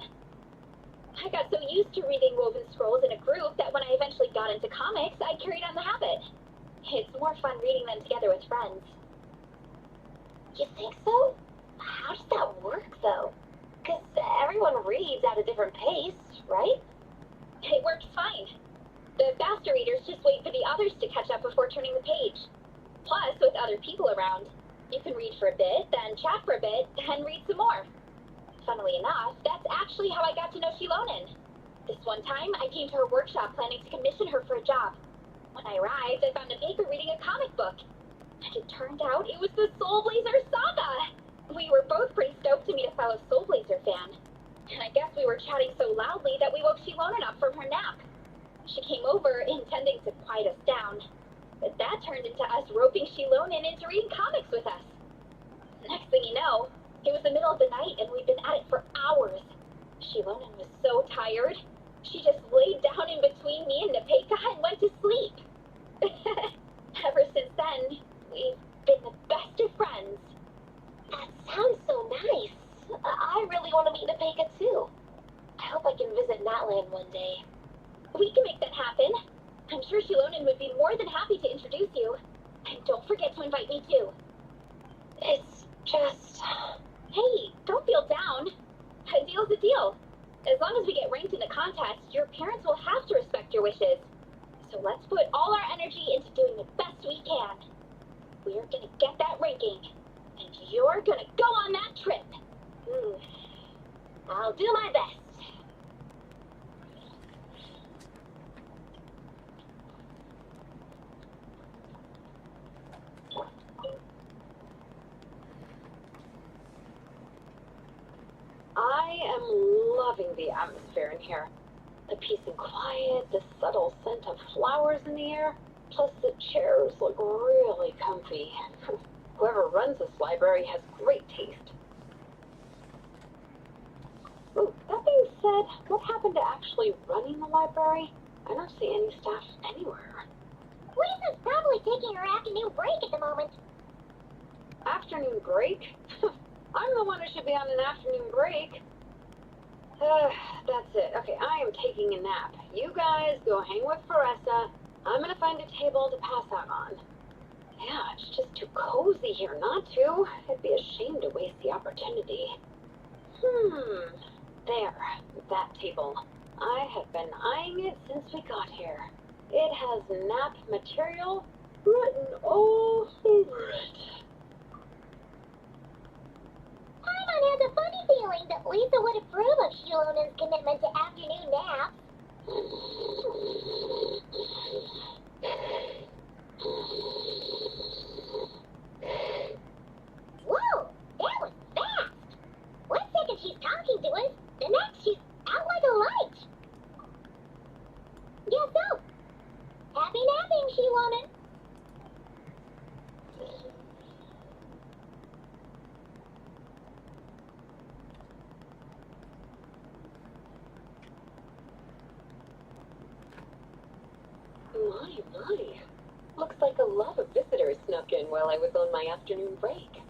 I got so used to reading woven scrolls in a group that when I eventually got into comics, I carried on the habit. It's more fun reading them together with friends. You think so? How does that work, though? Because everyone reads at a different pace, right? It works fine. The faster readers just wait for the others to catch up before turning the page. Plus, with other people around, you can read for a bit, then chat for a bit, then read some more. Funnily enough, that's actually how I got to know Shilonen. This one time, I came to her workshop planning to commission her for a job. When I arrived, I found a baker reading a comic book. And it turned out it was the Soulblazer saga! We were both pretty stoked to meet a fellow Soulblazer fan. And I guess we were chatting so loudly that we woke Shilonen up from her nap. She came over, intending to quiet us down. But that turned into us roping Shilonen into reading comics with us. Next thing you know, it was the middle of the night and we'd been at it for hours. Shilonen was so tired, she just laid down in between me and Nepeka and went to sleep. Ever since then, we've been the best of friends. That sounds so nice. I really want to meet Nepeka, too. I hope I can visit Natland one day. We can make that happen. I'm sure Shilonen would be more than happy to introduce you. And don't forget to invite me, too. It's just... Hey, don't feel down. A deal's a deal. As long as we get ranked in the contest, your parents will have to respect your wishes. So let's put all our energy into doing the best we can. We're gonna get that ranking, and you're gonna go on that trip. I'll do my best. I am loving the atmosphere in here. The peace and quiet, the subtle scent of flowers in the air, plus the chairs look really comfy. Whoever runs this library has great taste. Ooh, that being said, what happened to actually running the library? I don't see any staff anywhere. Lisa's probably taking her afternoon break at the moment. Afternoon break? I'm the one who should be on an afternoon break. That's it. Okay, I am taking a nap. You guys go hang with Faressa. I'm gonna find a table to pass out on. Yeah, it's just too cozy here not to. It'd be a shame to waste the opportunity. There, that table. I have been eyeing it since we got here. It has nap material written all over it. Paimon has a funny feeling that Lisa would approve of Shilonen's commitment to afternoon naps. Whoa, that was fast. One second she's talking to us, the next she's out like a light. Guess so. Happy napping, Shilonen. My. Looks like a lot of visitors snuck in while I was on my afternoon break.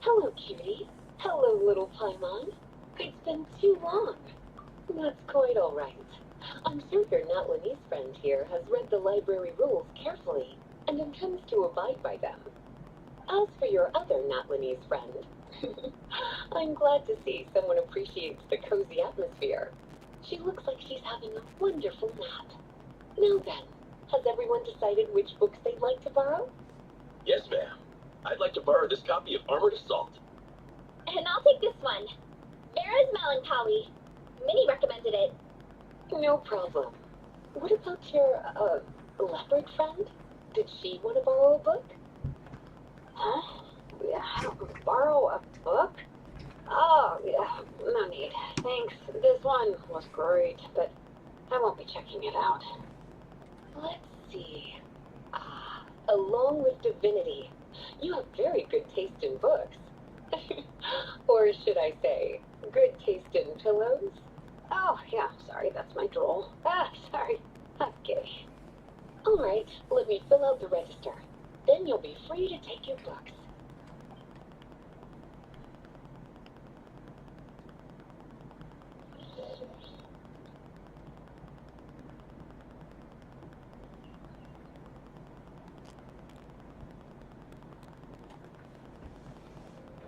Hello, cutie. Hello, little Paimon. It's been too long. That's quite all right. I'm sure your Natlanese friend here has read the library rules carefully and intends to abide by them. As for your other Natlanese friend, I'm glad to see someone appreciates the cozy atmosphere. She looks like she's having a wonderful nap. Now then, has everyone decided which books they'd like to borrow? Yes, ma'am. I'd like to borrow this copy of Armored Assault. And I'll take this one. Vera's Melancholy. Minnie recommended it. No problem. What about your, leopard friend? Did she want to borrow a book? Huh? Yeah, borrow a book? Oh, yeah, no need. Thanks. This one was great, but I won't be checking it out. Let's see. Along with Divinity, you have very good taste in books. Or should I say, good taste in pillows? Oh, yeah, sorry, that's my drool. Sorry. Okay. Alright, let me fill out the register. Then you'll be free to take your books.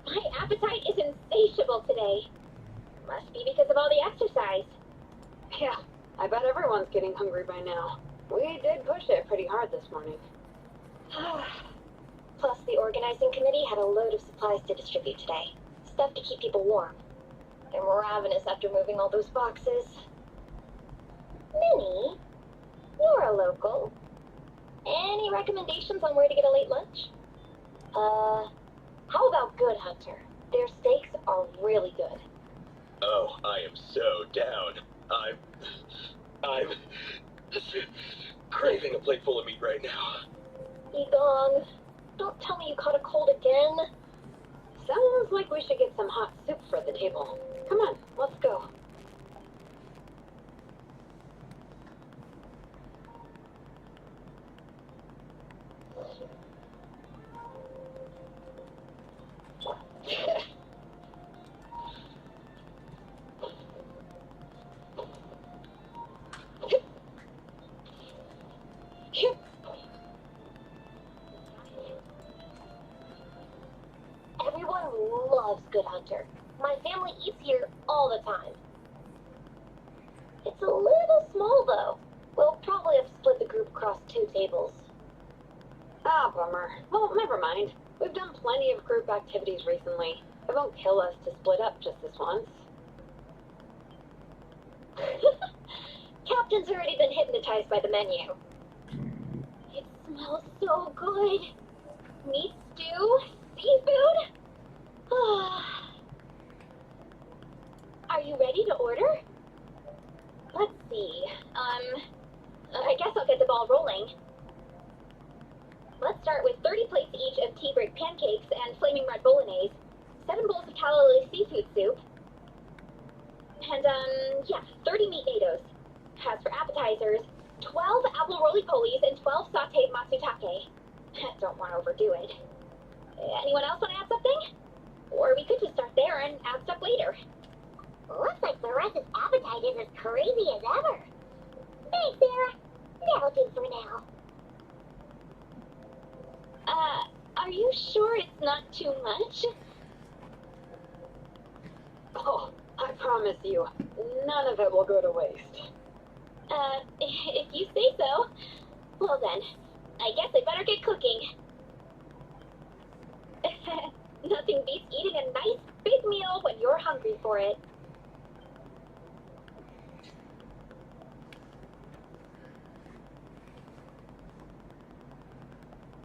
My appetite is insatiable today. Must be because of all the exercise. Yeah, I bet everyone's getting hungry by now. We did push it pretty hard this morning. Plus, the organizing committee had a load of supplies to distribute today. Stuff to keep people warm. I'm ravenous after moving all those boxes. Minnie, you're a local. Any recommendations on where to get a late lunch? How about Good Hunter? Their steaks are really good. Oh, I am so down. I'm craving a plate full of meat right now. Egong, don't tell me you caught a cold again. Sounds like we should get some hot soup for the table. Come on, let's go. Everyone loves Good Hunter. My family eats here all the time. It's a little small, though. We'll probably have to split the group across 2 tables. Ah, bummer. Well, never mind. We've done plenty of group activities recently. It won't kill us to split up just this once. Captain's already been hypnotized by the menu. It smells so good. Meat stew, seafood. Are you ready to order? Let's see. I guess I'll get the ball rolling. Let's start with 30 plates each of tea break pancakes and flaming red bolognese, 7 bowls of calla lily seafood soup, and, 30 meat nados. As for appetizers, 12 apple roly-polies and 12 sauteed matsutake. Don't want to overdo it. Anyone else want to add something? Or we could just start there and add stuff later. Looks like Loretta's appetite is as crazy as ever. Thanks, Sarah. That'll do for now. Are you sure it's not too much? Oh, I promise you, none of it will go to waste. If you say so. Well then, I guess I better get cooking. Nothing beats eating a nice big meal when you're hungry for it.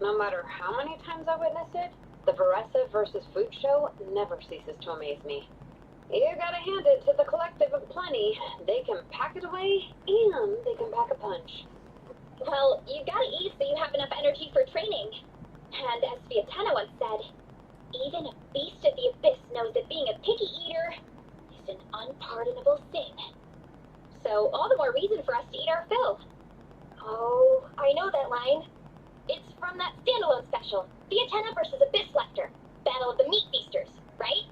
No matter how many times I witness it, the Veresa versus food show never ceases to amaze me. You gotta hand it to the collective of plenty. They can pack it away, and they can pack a punch. Well, you gotta eat so you have enough energy for training. And as Vietana once said, even a beast of the abyss knows that being a picky eater is an unpardonable sin. So all the more reason for us to eat our fill. Oh, I know that line. It's from that standalone special, Vietana versus Abyss Lecter, Battle of the Meat Feasters, right?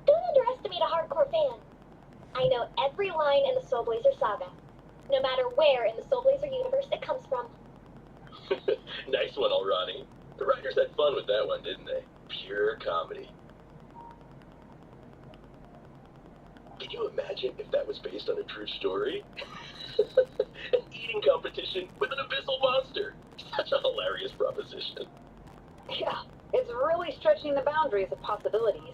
Don't underestimate a hardcore fan. I know every line in the Soulblazer saga, no matter where in the Soulblazer universe it comes from. Nice one, Alrani. The writers had fun with that one, didn't they? Pure comedy. Can you imagine if that was based on a true story? An eating competition with an abyssal monster. Such a hilarious proposition. Yeah, it's really stretching the boundaries of possibilities.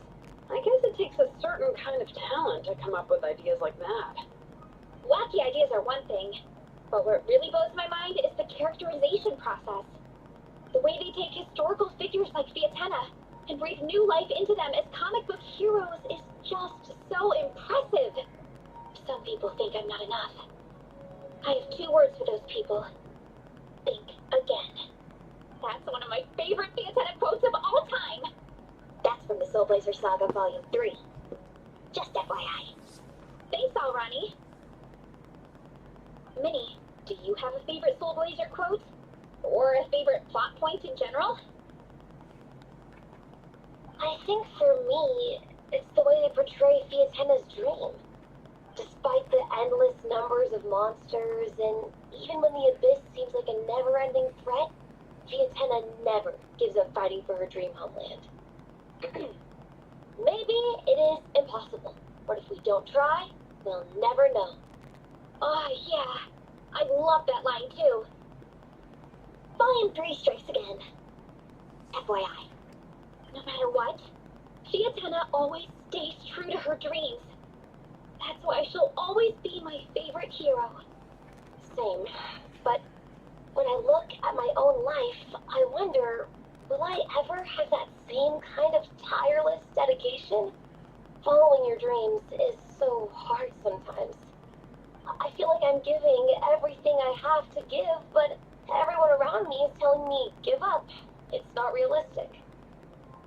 I guess it takes a certain kind of talent to come up with ideas like that. Wacky ideas are one thing, but what really blows my mind is the characterization process. The way they take historical figures like Vietana and breathe new life into them as comic book heroes is just so impressive. Some people think I'm not enough. I have 2 words for those people. Think again. That's one of my favorite Vietana quotes of all time. That's from the Soulblazer Saga Volume 3. Just FYI. Thanks, Alrani. Minnie, do you have a favorite Soulblazer quote? Or a favorite plot point in general? I think for me, it's the way they portray Fiatena's dream. Despite the endless numbers of monsters, and even when the Abyss seems like a never-ending threat, Fiatena never gives up fighting for her dream homeland. Maybe it is impossible, but if we don't try, we'll never know. Oh, yeah. I love that line, too. Volume 3 strikes again. FYI. No matter what, Fiatena always stays true to her dreams. That's why she'll always be my favorite hero. Same. But when I look at my own life, I wonder, will I ever have that same kind of tireless dedication? Following your dreams is so hard sometimes. I feel like I'm giving everything I have to give, but everyone around me is telling me, give up. It's not realistic.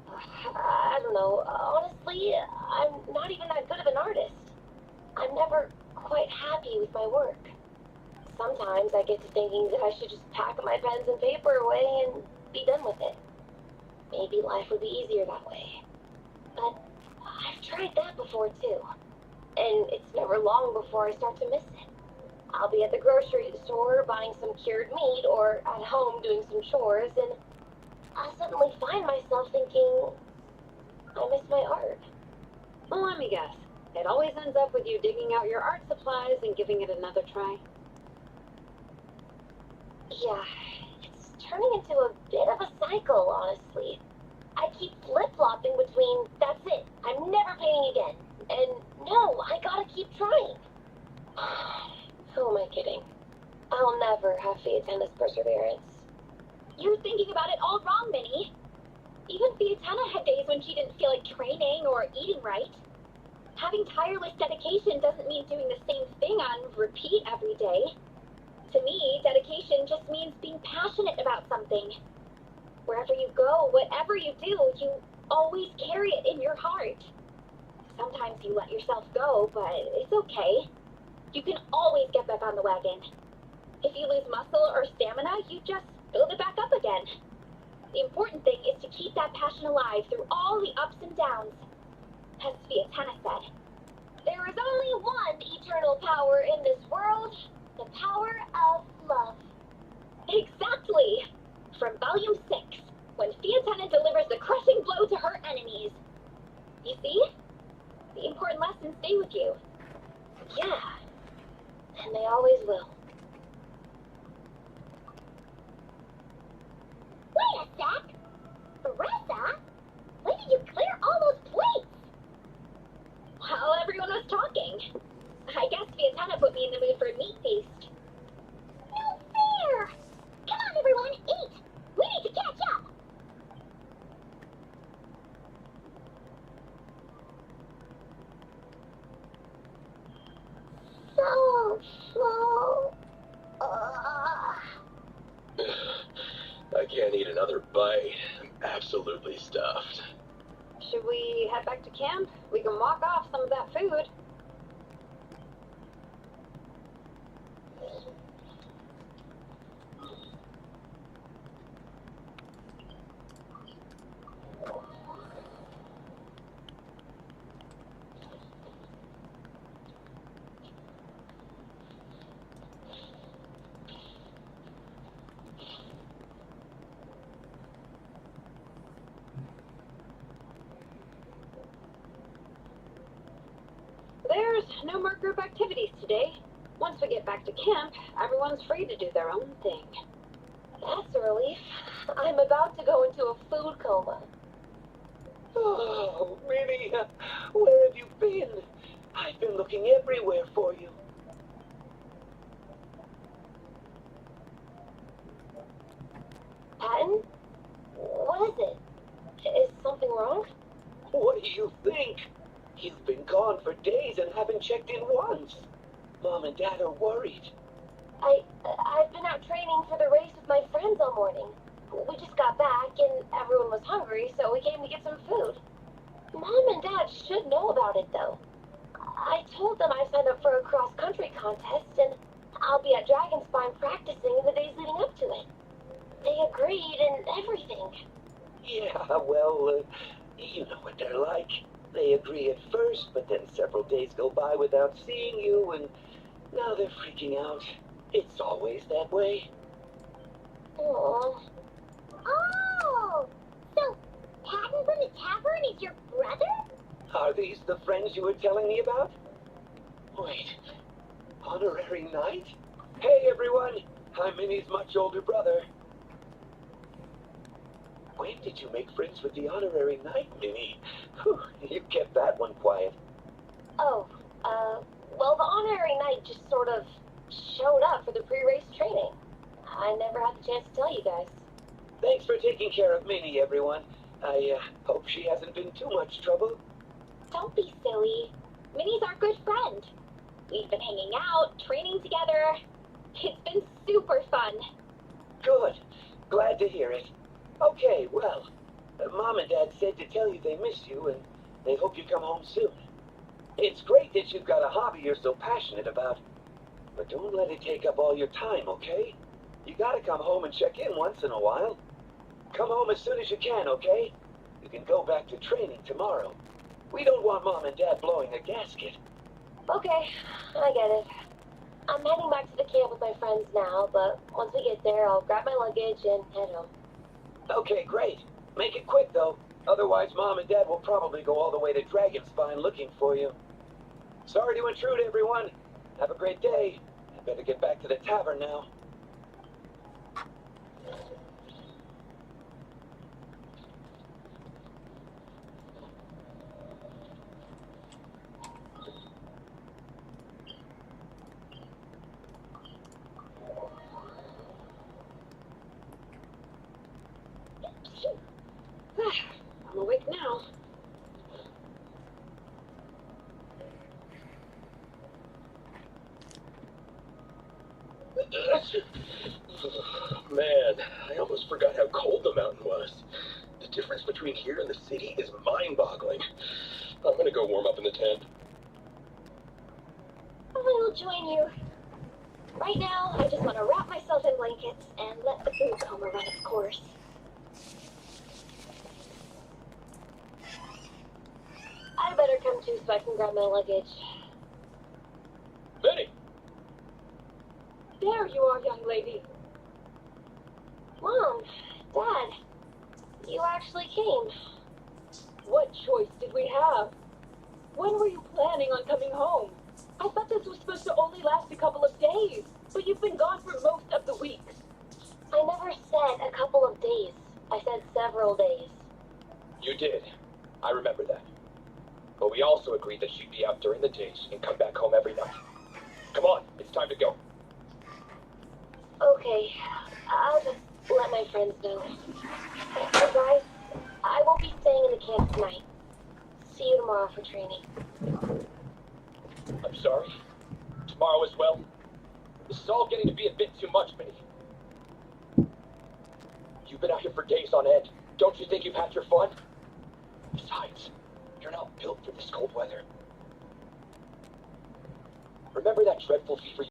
I don't know. Honestly, I'm not even that good of an artist. I'm never quite happy with my work. Sometimes I get to thinking that I should just pack my pens and paper away and be done with it. Maybe life would be easier that way. But I've tried that before too. And it's never long before I start to miss it. I'll be at the grocery store buying some cured meat or at home doing some chores, and I'll suddenly find myself thinking, I miss my art. Well, let me guess. It always ends up with you digging out your art supplies and giving it another try. Yeah, it's turning into a bit of a cycle, honestly. I keep flip-flopping between, that's it, I'm never painting again, and no, I gotta keep trying. Who am I kidding? I'll never have Fiatena's perseverance. You're thinking about it all wrong, Minnie. Even Fiatena had days when she didn't feel like training or eating right. Having tireless dedication doesn't mean doing the same thing on repeat every day. To me, dedication just means being passionate about something. Wherever you go, whatever you do, you always carry it in your heart. Sometimes you let yourself go, but it's okay. You can always get back on the wagon. If you lose muscle or stamina, you just build it back up again. The important thing is to keep that passion alive through all the ups and downs. As Fiatena said, There is only one eternal power in this world, the power of love. exactly! From Volume 6, when Fiatena delivers the crushing blow to her enemies. You see? The important lessons stay with you. Yeah, and they always will. Wait a sec! Beretta? When did you clear all those plates? While everyone was talking, I guess Fiatena put me in the mood for a meat feast. No fair! Come on, everyone, eat! We need to catch up! So slow. I can't eat another bite. I'm absolutely stuffed. Should we head back to camp? We can walk off some of that food. There's no more group activities today. Once we get back to camp, everyone's free to do their own thing. That's a relief. I'm about to go into a food coma. Oh, Minnie, where have you been? I've been looking everywhere for you. Patton? What is it? Is something wrong? What do you think? You've been gone for days and haven't checked in once. Mom and Dad are worried. I've been out training for the race with my friends all morning. We just got back and everyone was hungry, so we came to get some food. Mom and Dad should know about it though. I told them I signed up for a cross-country contest, and I'll be at Dragonspine practicing in the days leading up to it. They agreed and everything. Yeah, well, you know what they're like. They agree at first, but then several days go by without seeing you, and now they're freaking out. It's always that way. Aww. Oh! So, Patton from the tavern is your brother? Are these the friends you were telling me about? Wait, honorary knight? Hey everyone, I'm Minnie's much older brother. When did you make friends with the honorary knight, Minnie? Whew, you kept that one quiet. Oh, well, the honorary knight just sort of showed up for the pre-race training. I never had the chance to tell you guys. Thanks for taking care of Minnie, everyone. I hope she hasn't been too much trouble. Don't be silly. Minnie's our good friend. We've been hanging out, training together. It's been super fun. Good. Glad to hear it. Okay, well, Mom and Dad said to tell you they miss you and they hope you come home soon. It's great that you've got a hobby you're so passionate about, but don't let it take up all your time, okay? You gotta come home and check in once in a while. Come home as soon as you can, okay? You can go back to training tomorrow. We don't want Mom and Dad blowing a gasket. Okay, I get it. I'm heading back to the camp with my friends now, but once we get there, I'll grab my luggage and head home. Okay, great. Make it quick, though. Otherwise, Mom and Dad will probably go all the way to Dragonspine looking for you. Sorry to intrude, everyone. Have a great day. I better get back to the tavern now. I'm awake now. Man, I almost forgot how cold the mountain was. The difference between here and the city is mind-boggling. I'm gonna go warm up in the tent. I will join you. Right now, I just want to wrap myself in blankets and let the food coma run its course. I better come too so I can grab my luggage. Benny! There you are, young lady. Mom, Dad, you actually came. What choice did we have? When were you planning on coming home? I thought this was supposed to only last a couple of days, but you've been gone for most of the week. I never said a couple of days. I said several days. You did. I remember that. But we also agreed that she'd be out during the days and come back home every night. Come on, it's time to go. Okay, I'll just let my friends know. And guys, I won't be staying in the camp tonight. See you tomorrow for training. I'm sorry. Tomorrow as well. This is all getting to be a bit too much, Minnie. You've been out here for days on end. Don't you think you've had your fun? Besides, you're not built for this cold weather. Remember that dreadful fever